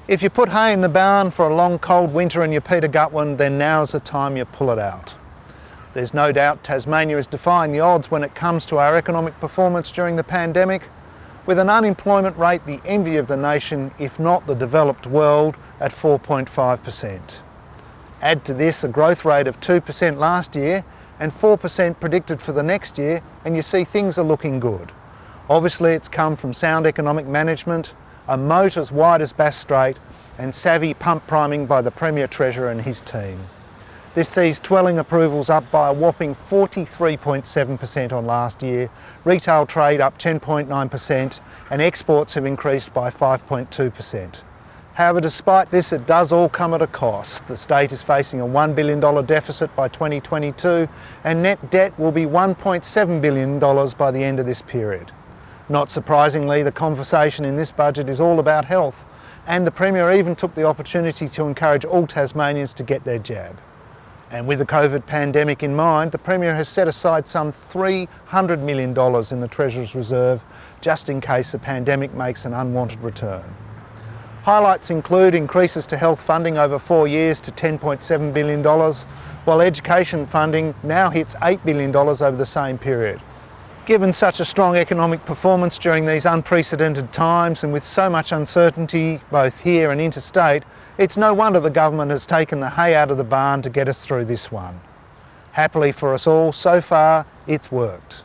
If you put hay in the barn for a long cold winter and you peat a gut one, then now's the time you pull it out. There's no doubt Tasmania is defying the odds when it comes to our economic performance during the pandemic, with an unemployment rate the envy of the nation, if not the developed world, at 4.5%. Add to this a growth rate of 2% last year and 4% predicted for the next year, and you see things are looking good. Obviously it's come from sound economic management, a moat as wide as Bass Strait, and savvy pump priming by the Premier Treasurer and his team. This sees dwelling approvals up by a whopping 43.7% on last year, retail trade up 10.9%, and exports have increased by 5.2%. However, despite this, it does all come at a cost. The state is facing a $1 billion deficit by 2022, and net debt will be $1.7 billion by the end of this period. Not surprisingly, the conversation in this budget is all about health, and the Premier even took the opportunity to encourage all Tasmanians to get their jab. And with the COVID pandemic in mind, the Premier has set aside some $300 million in the Treasurer's Reserve just in case the pandemic makes an unwanted return. Highlights include increases to health funding over 4 years to $10.7 billion, while education funding now hits $8 billion over the same period. Given such a strong economic performance during these unprecedented times and with so much uncertainty both here and interstate, it's no wonder the government has taken the hay out of the barn to get us through this one. Happily for us all, so far it's worked.